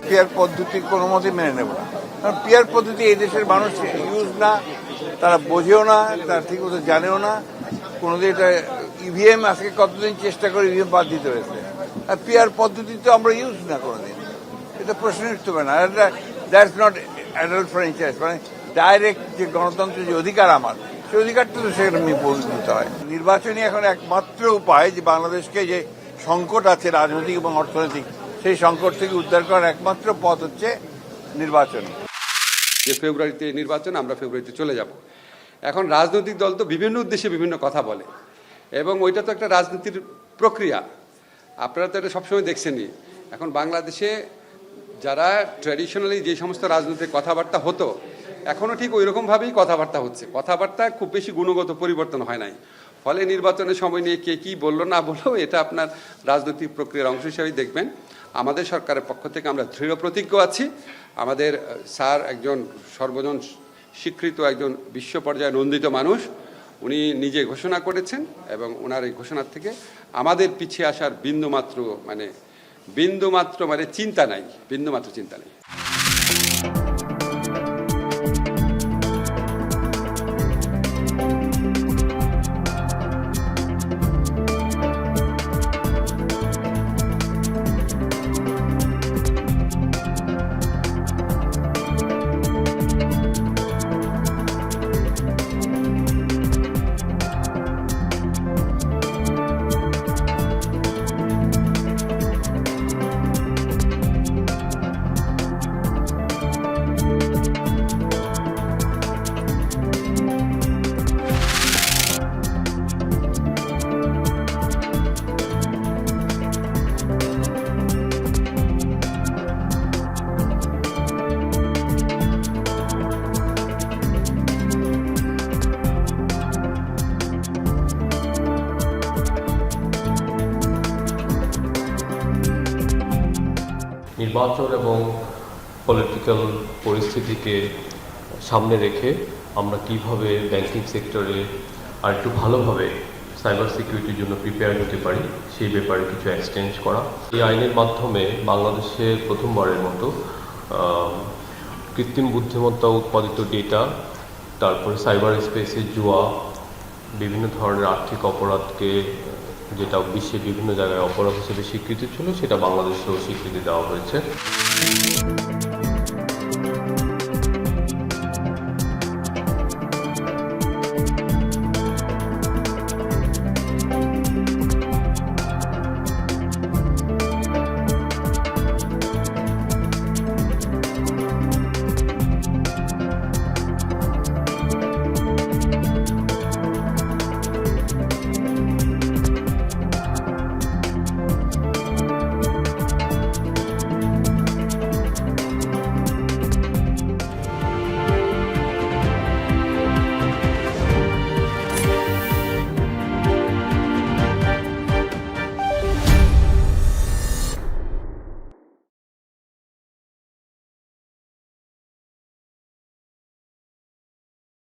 Peer পদ্ধতি কোনো মতেই মেনে নেব না। কারণ পিয়ার পদ্ধতি এই দেশের মানুষ ইউজ না, তারা বোঝেও না, তারা ঠিক মতো জানেও না। কোনোদিন এটা ইভিএম আজকে কতদিন চেষ্টা করে ইভিএম বাদ দিতে হয়েছে, আর পিয়ার পদ্ধতি তো আমরা ইউজ না কোনোদিন, এটা প্রশ্নই উঠতে পারে না। দ্যাটস নট অ্যাডাল্ট ফ্র্যাঞ্চাইজ, মানে ডাইরেক্ট যে গণতন্ত্রের যে অধিকার আমার, সেই অধিকারটা তো সেখানে দিতে হয়। নির্বাচনই এখন একমাত্র উপায় যে বাংলাদেশকে যে সংকট আছে রাজনৈতিক এবং অর্থনৈতিক, সেই সংকট থেকে উদ্ধার করার একমাত্র পথ হচ্ছে নির্বাচন। যে ফেব্রুয়ারিতে নির্বাচন, আমরা ফেব্রুয়ারিতে চলে যাব। এখন রাজনৈতিক দল তো বিভিন্ন উদ্দেশ্যে বিভিন্ন কথা বলে, এবং ওইটা তো একটা রাজনীতির প্রক্রিয়া। আপনারা তো এটা সবসময় দেখছেনই। এখন বাংলাদেশে যারা ট্র্যাডিশনালি যে সমস্ত রাজনৈতিক কথাবার্তা হতো, এখনও ঠিক ওই রকমভাবেই কথাবার্তা হচ্ছে। কথাবার্তা খুব বেশি গুণগত পরিবর্তন হয় নাই। ফলে নির্বাচনের সময় নিয়ে কে কী বললো না বললো, এটা আপনার রাজনৈতিক প্রক্রিয়ার অংশ হিসেবেই দেখবেন। আমাদের সরকারের পক্ষ থেকে আমরা দৃঢ় প্রতিজ্ঞ আছি। আমাদের স্যার একজন সর্বজন স্বীকৃত একজন বিশ্ব পর্যায়ে নন্দিত মানুষ, উনি নিজে ঘোষণা করেছেন, এবং ওনার এই ঘোষণার থেকে আমাদের পিছিয়ে আসার বিন্দুমাত্র চিন্তা নাই, বিন্দুমাত্র চিন্তা নেই। নির্বাচন এবং পলিটিক্যাল পরিস্থিতিকে সামনে রেখে আমরা কিভাবে ব্যাংকিং সেক্টরে আর একটু ভালোভাবে সাইবার সিকিউরিটির জন্য প্রিপেয়ার হতে পারি, সেই ব্যাপারে কিছু এক্সচেঞ্জ করা। এই আইনের মাধ্যমে বাংলাদেশে প্রথমবারের মতো কৃত্রিম বুদ্ধিমত্তা উৎপাদিত ডেটা, তারপরে সাইবার স্পেসে জুয়া, বিভিন্ন ধরনের আর্থিক অপরাধকে, যেটা বিশ্বে বিভিন্ন জায়গায় অপরাধ হিসেবে স্বীকৃতি ছিল, সেটা বাংলাদেশেও স্বীকৃতি দেওয়া হয়েছে।